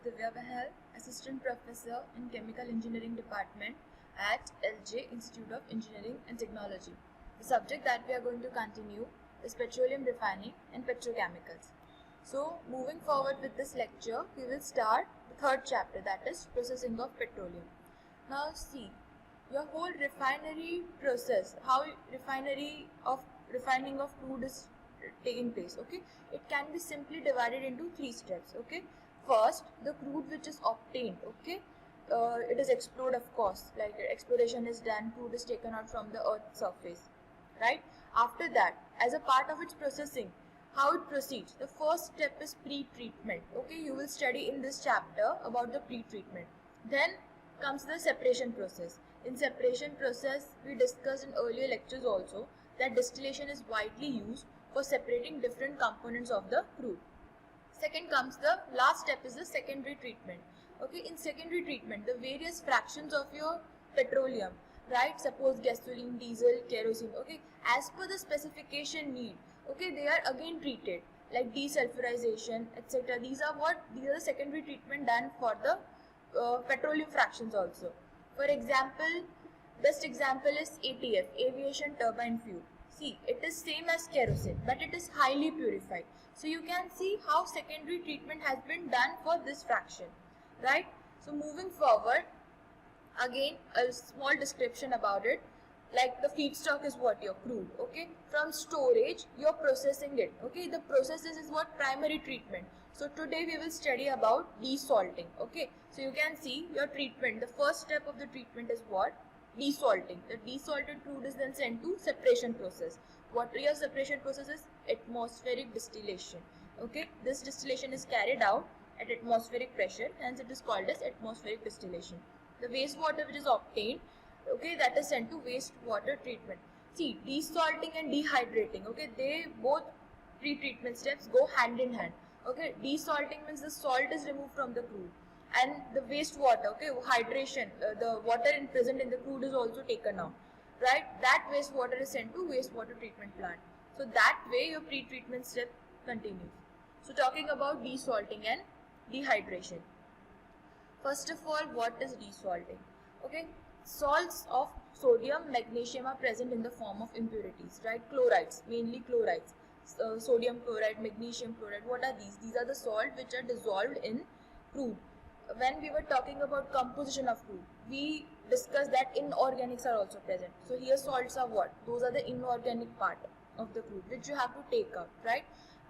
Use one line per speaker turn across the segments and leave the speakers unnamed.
Divya Bahal, Assistant Professor in Chemical Engineering Department at LJ Institute of Engineering and Technology. The subject that we are going to continue is petroleum refining and petrochemicals. So, moving forward with this lecture, we will start the third chapter, that is processing of petroleum. Now see, your whole refinery process, how refining of crude is taking place, okay, it can be simply divided into three steps, okay. First, the crude which is obtained, okay, it is explored, of course, like exploration is done, crude is taken out from the earth's surface, right. After that, as a part of its processing, how it proceeds, the first step is pre-treatment, okay. You will study in this chapter about the pre-treatment. Then comes the separation process. In separation process, we discussed in earlier lectures also that distillation is widely used for separating different components of the crude. Second comes the last step is the secondary treatment. Okay, in secondary treatment, the various fractions of your petroleum, right? Suppose gasoline, diesel, kerosene. Okay, as per the specification need, okay, they are again treated like desulfurization, etc. These are the secondary treatment done for the petroleum fractions also. For example, best example is ATF, aviation turbine fuel. See, it is same as kerosene, but it is highly purified. So you can see how secondary treatment has been done for this fraction, right? So moving forward, again a small description about it. Like the feedstock is what? Your crude, okay? From storage, you're processing it, okay? The processes is what? Primary treatment. So today we will study about desalting, okay? So you can see your treatment, the first step of the treatment is what? Desalting. The desalted crude is then sent to separation process. What your separation process is? Atmospheric distillation, okay? This distillation is carried out at atmospheric pressure, hence it is called as atmospheric distillation. The wastewater which is obtained, okay, that is sent to wastewater treatment. See, desalting and dehydrating, okay, they both pre-treatment steps go hand in hand. Okay, desalting means the salt is removed from the crude, and the wastewater, okay, hydration, the water present in the crude is also taken out, right? That wastewater is sent to wastewater treatment plant. So that way your pre-treatment step continues. So talking about desalting and dehydration. First of all, what is desalting? Okay, salts of sodium, magnesium are present in the form of impurities, right? Chlorides, mainly chlorides. Sodium chloride, magnesium chloride, what are these? These are the salt which are dissolved in crude. When we were talking about composition of crude, we discussed that inorganics are also present. So here salts are what? Those are the inorganic part of the crude which you have to take out, right?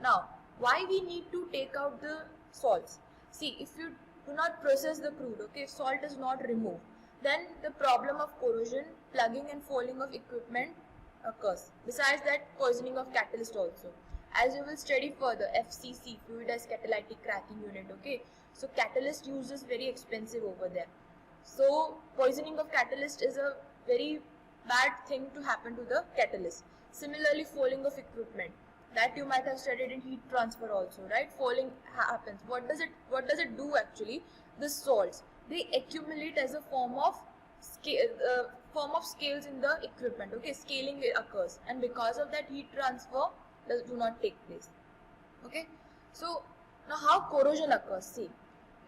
Now, why we need to take out the salts? See, if you do not process the crude, okay, if salt is not removed, then the problem of corrosion, plugging and fouling of equipment occurs. Besides that, poisoning of catalyst also. As you will study further, FCC, fluidized catalytic cracking unit, okay. So catalyst use is very expensive over there. So poisoning of catalyst is a very bad thing to happen to the catalyst. Similarly, fouling of equipment, that you might have studied in heat transfer also, right? Fouling happens. What does it do actually? The salts, they accumulate as a form of scales in the equipment, okay, scaling occurs, and because of that heat transfer do not take place, okay. So now how corrosion occurs? See,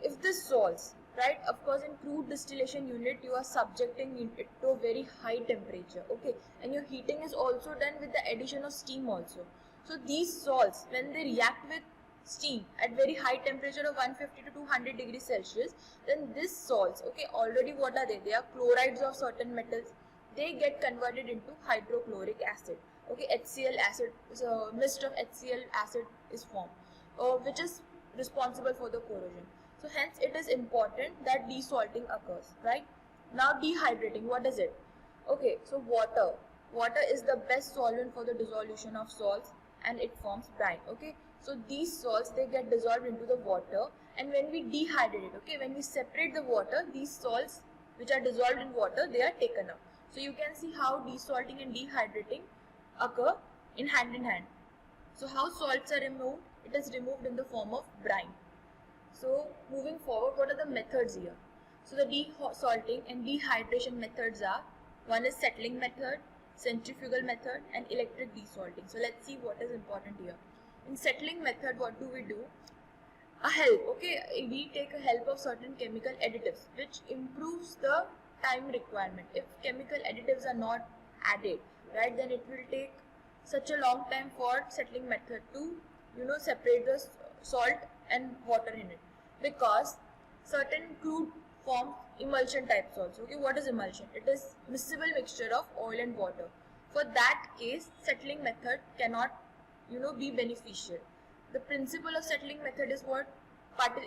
if this salts, right, of course in crude distillation unit you are subjecting it to a very high temperature, okay, and your heating is also done with the addition of steam also. So these salts, when they react with steam at very high temperature of 150 to 200 degrees Celsius, then these salts, okay, already what are they? They are chlorides of certain metals. They get converted into hydrochloric acid, okay, HCl acid, so mist of HCl acid is formed, which is responsible for the corrosion. So hence it is important that desalting occurs, right? Now dehydrating, what is it? Okay, so water is the best solvent for the dissolution of salts, and it forms brine, okay. So these salts, they get dissolved into the water, and when we dehydrate it, okay, when we separate the water, these salts which are dissolved in water, they are taken out. So you can see how desalting and dehydrating occur in hand. So how salts are removed? It is removed in the form of brine. So moving forward, what are the methods here? So the desalting and dehydration methods are, one is settling method, centrifugal method, and electric desalting. So let's see what is important here. In settling method, what do? a help. Okay, we take a help of certain chemical additives which improves the time requirement. If chemical additives are not added, right, then it will take such a long time for settling method to separate the salt and water in it, because certain crude forms emulsion type salts. Okay, what is emulsion? It is miscible mixture of oil and water. For that case, settling method cannot be beneficial. The principle of settling method is what?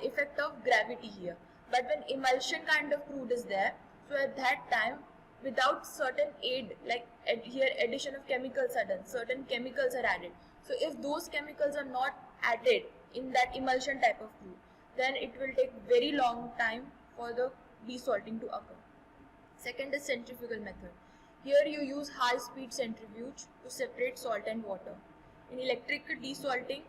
Effect of gravity here. But when emulsion kind of crude is there, so at that time, without certain aid, like here addition of chemicals are done, certain chemicals are added. So if those chemicals are not added in that emulsion type of crude, then it will take very long time for the desalting to occur. Second is centrifugal method. Here you use high speed centrifuge to separate salt and water. In electric desalting,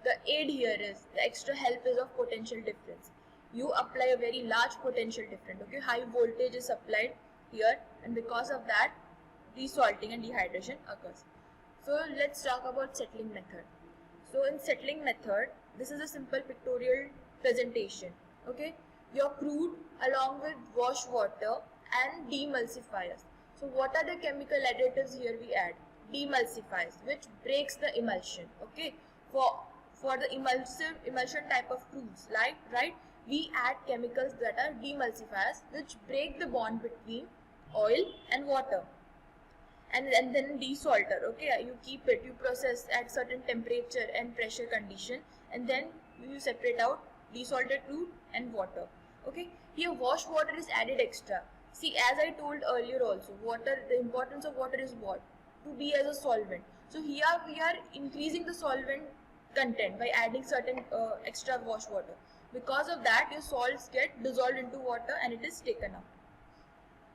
the aid here is, the extra help is of potential difference. You apply a very large potential difference, okay, high voltage is applied here, and because of that desalting and dehydration occurs. So let's talk about settling method. So in settling method, this is a simple pictorial presentation. Okay, your crude along with wash water and demulsifiers. So what are the chemical additives here we add? Demulsifiers, which breaks the emulsion. Okay, for the emulsion type of crudes, right, we add chemicals that are demulsifiers, which break the bond between oil and water. And then desalter. Okay, you keep it, you process at certain temperature and pressure condition, and then you separate out desalted crude and water. Okay, here wash water is added extra. See, as I told earlier also, water, the importance of water is what? To be as a solvent. So here we are increasing the solvent content by adding certain extra wash water. Because of that, your salts get dissolved into water and it is taken out.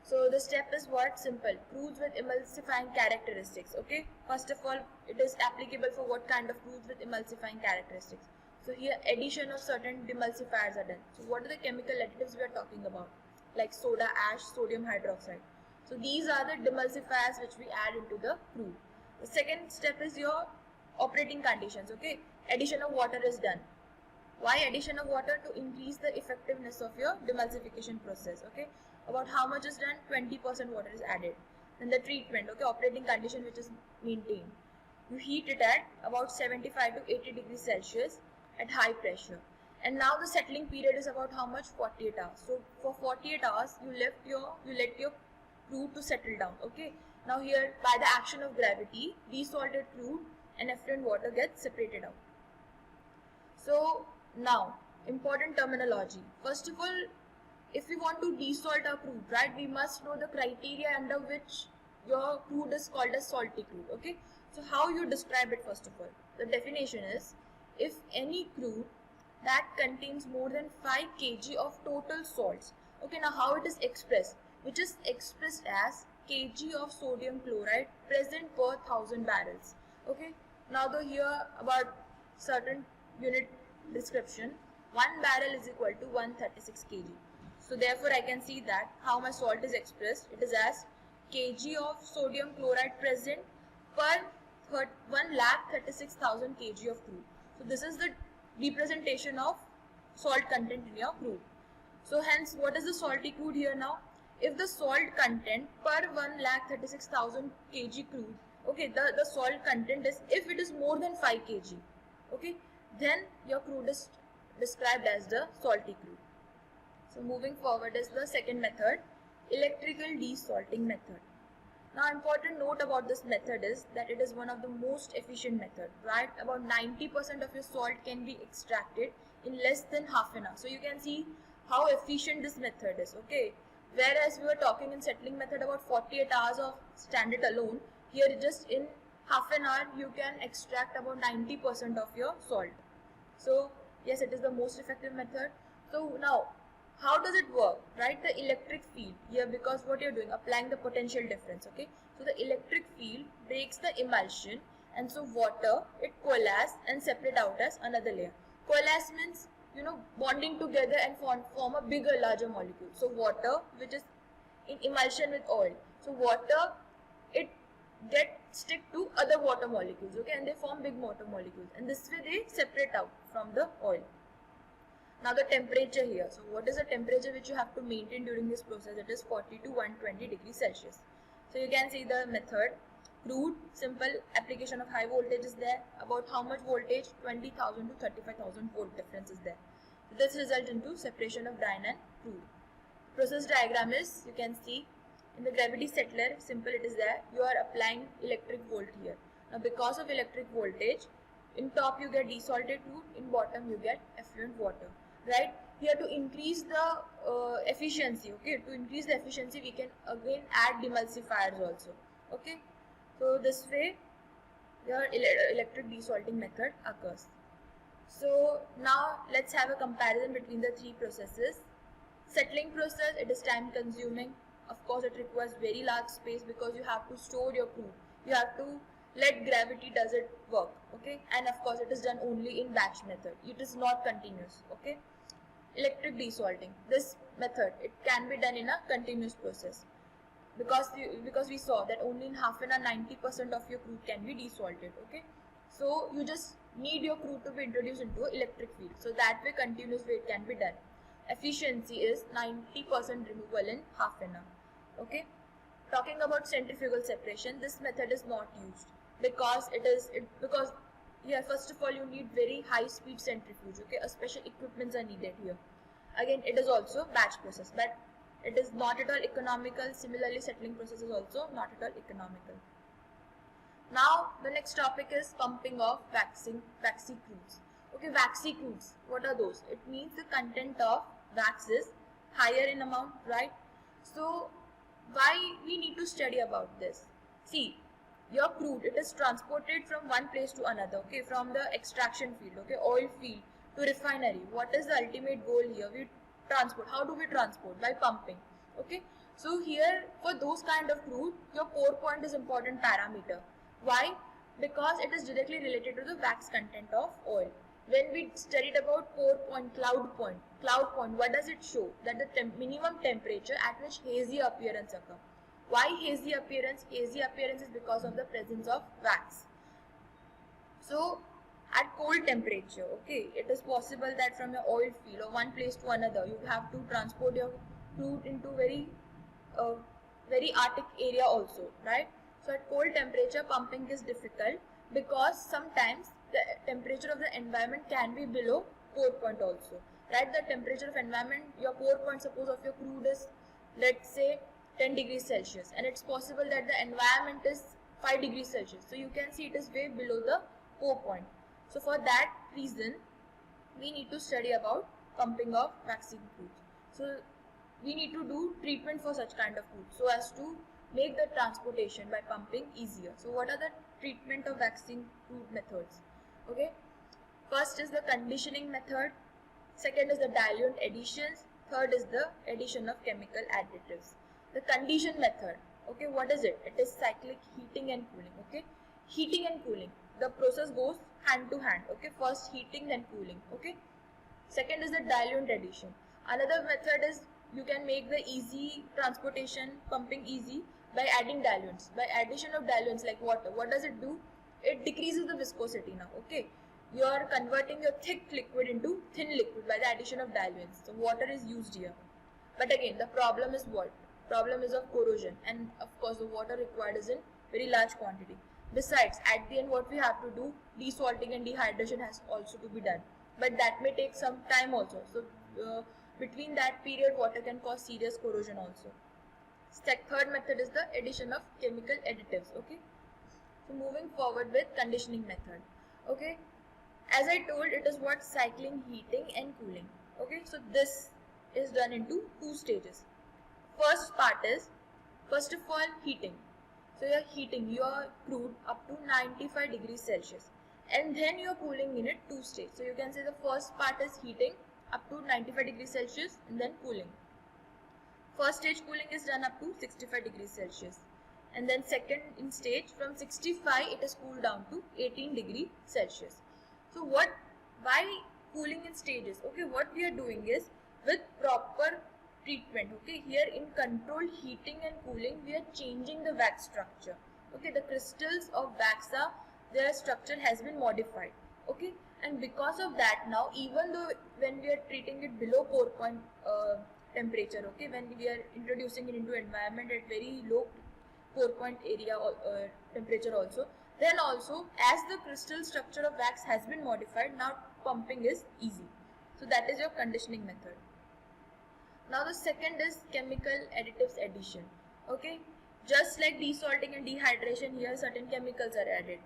So the step is what? Simple. Crudes with emulsifying characteristics. Okay. First of all, it is applicable for what kind of crudes with emulsifying characteristics. So here addition of certain demulsifiers are done. So what are the chemical additives we are talking about? Like soda ash, sodium hydroxide. So these are the demulsifiers which we add into the crude. The second step is your operating conditions. Okay. Addition of water is done. Why addition of water? To increase the effectiveness of your demulsification process. Okay. About how much is done? 20% water is added. Then the treatment, okay, operating condition which is maintained. You heat it at about 75 to 80 degrees Celsius at high pressure. And now the settling period is about how much? 48 hours. So for 48 hours, you let your crude to settle down. Okay. Now here, by the action of gravity, desalted crude and effluent water gets separated out. So now, important terminology. First of all, if we want to desalt our crude, right, we must know the criteria under which your crude is called as salty crude. Okay, so how you describe it? First of all, the definition is, if any crude that contains more than 5 kg of total salts. Okay, now how it is expressed? Which is expressed as kg of sodium chloride present per 1000 barrels. Okay, now the here about certain unit description, 1 barrel is equal to 136 kg. So therefore I can see that how my salt is expressed. It is as kg of sodium chloride present per 1,36,000 kg of crude. So this is the representation of salt content in your crude. So hence, what is the salty crude here now? If the salt content per 1,36,000 kg crude, okay, the salt content is, if it is more than 5 kg, okay, then your crude is described as the salty crude. So moving forward is the second method, electrical desalting method. Now important note about this method is that it is one of the most efficient method, right? About 90% of your salt can be extracted in less than half an hour. So you can see how efficient this method is, okay? Whereas we were talking in settling method about 48 hours of standard alone, here just in half an hour you can extract about 90% of your salt. So yes, it is the most effective method. So now, how does it work, right? The electric field here, because what you're doing, applying the potential difference, okay? So the electric field breaks the emulsion, and so water, it coalesce and separate out as another layer. Coalesce means, bonding together and form a bigger, larger molecule. So water, which is in emulsion with oil. So water, it stick to other water molecules, okay? And they form big water molecules. And this way they separate out from the oil. Now the temperature here. So what is the temperature which you have to maintain during this process? It is 40 to 120 degrees Celsius. So you can see the method. Crude, simple application of high voltage is there. About how much voltage? 20,000 to 35,000 volt difference is there. So this results into separation of brine and crude. Process diagram is, you can see in the gravity settler, simple it is there. You are applying electric volt here. Now because of electric voltage, in top you get desalted crude, in bottom you get effluent water, right? Here to increase the efficiency, okay, to increase the efficiency we can again add demulsifiers also, okay. So this way your electric desalting method occurs. So now let's have a comparison between the three processes. Settling process, it is time consuming. Of course it requires very large space because you have to store your crude. You have to let gravity does it work, okay, and of course it is done only in batch method. It is not continuous, okay. Electric desalting, this method, it can be done in a continuous process because we saw that only in half an hour 90% of your crude can be desalted, okay. So you just need your crude to be introduced into electric field, so that way continuous way it can be done. Efficiency is 90% removal in half an hour, okay. Talking about centrifugal separation, this method is not used because because here first of all you need very high speed centrifuge, okay, a special equipments are needed here. Again it is also batch process, but it is not at all economical. Similarly settling process is also not at all economical. Now the next topic is pumping of waxy crudes. Okay, waxy crudes, what are those? It means the content of wax is higher in amount, right? So why we need to study about this? See, your crude, it is transported from one place to another, okay, from the extraction field, okay, oil field to refinery. What is the ultimate goal here? We transport. How do we transport? By pumping, okay. So here for those kind of crude, your pour point is important parameter. Why? Because it is directly related to the wax content of oil. When we studied about pour point, cloud point, what does it show? That the minimum temperature at which hazy appearance occur. Why hazy appearance? Hazy appearance is because of the presence of wax. So at cold temperature, okay, it is possible that from your oil field or one place to another, you have to transport your crude into very Arctic area also, right? So at cold temperature, pumping is difficult because sometimes the temperature of the environment can be below pour point also, right? The temperature of environment, your pour point, suppose of your crude is, let's say 10 degrees Celsius, and it's possible that the environment is 5 degrees Celsius. So you can see it is way below the pour point. So for that reason, we need to study about pumping of waxy crude. So we need to do treatment for such kind of crude so as to make the transportation by pumping easier. So what are the treatment of waxing crude methods? Okay, first is the conditioning method, second is the diluent additions, third is the addition of chemical additives. The condition method, okay, what is it? It is cyclic heating and cooling, okay. Heating and cooling, the process goes hand to hand, okay. First heating, then cooling, okay. Second is the diluent addition. Another method is you can make the easy transportation, pumping easy by adding diluents. By addition of diluents like water, what does it do? It decreases the viscosity now, okay. You are converting your thick liquid into thin liquid by the addition of diluents. So water is used here. But again, the problem is what? Problem is of corrosion, and of course the water required is in very large quantity. Besides, at the end what we have to do, desalting and dehydration has also to be done. But that may take some time also. So between that period, water can cause serious corrosion also. Third method is the addition of chemical additives, okay. So moving forward with conditioning method, okay. As I told, it is what? Cycling, heating and cooling, okay. So this is done into two stages. First part is, first of all, heating. So you are heating your crude up to 95 degrees Celsius, and then you are cooling in it two stages. So you can say the first part is heating up to 95 degrees Celsius and then cooling. First stage cooling is done up to 65 degrees Celsius, and then second in stage from 65 it is cooled down to 18 degrees Celsius. So why cooling in stages? Okay, what we are doing is with proper treatment, okay, here in controlled heating and cooling we are changing the wax structure, okay. The crystals of wax, their structure has been modified, okay. And because of that, now even though when we are treating it below pour point temperature, okay, when we are introducing it into environment at very low pour point area or temperature also, then also as the crystal structure of wax has been modified, now pumping is easy. So that is your conditioning method. Now the second is chemical additives addition. Okay, just like desalting and dehydration, here certain chemicals are added.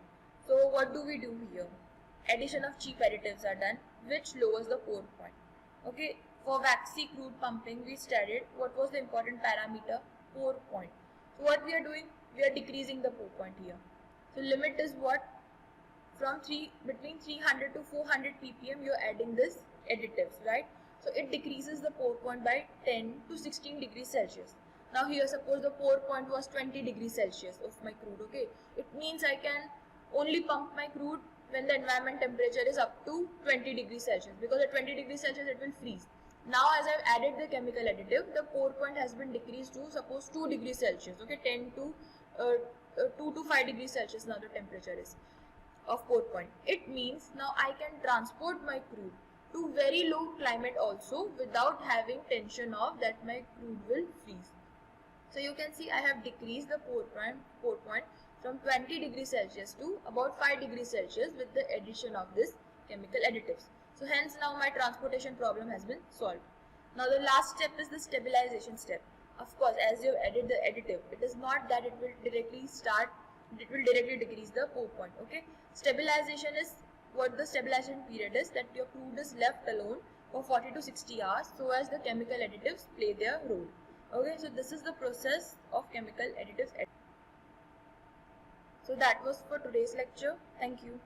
So what do we do here? Addition of cheap additives are done, which lowers the pour point. Okay, for waxy crude pumping, we studied what was the important parameter, pour point. So what we are doing, we are decreasing the pour point here. So limit is what? From between 300 to 400 ppm, you are adding this additives, right? So it decreases the pour point by 10 to 16 degrees Celsius. Now here suppose the pour point was 20 degrees Celsius of my crude, okay? It means I can only pump my crude when the environment temperature is up to 20 degrees Celsius, because at 20 degrees Celsius it will freeze. Now as I've added the chemical additive, the pour point has been decreased to suppose 2 degrees Celsius, okay? 2 to 5 degrees Celsius now the temperature is of pour point. It means now I can transport my crude to very low climate also without having tension of that my crude will freeze. So you can see I have decreased the pour point from 20 degrees Celsius to about 5 degrees Celsius with the addition of this chemical additives. So hence now my transportation problem has been solved. Now the last step is the stabilization step. Of course, as you have added the additive, it is not that it will directly decrease the pour point, okay? Stabilization is what the stabilization period is, that your crude is left alone for 40 to 60 hours so as the chemical additives play their role. Okay, so this is the process of chemical additives. So that was for today's lecture. Thank you.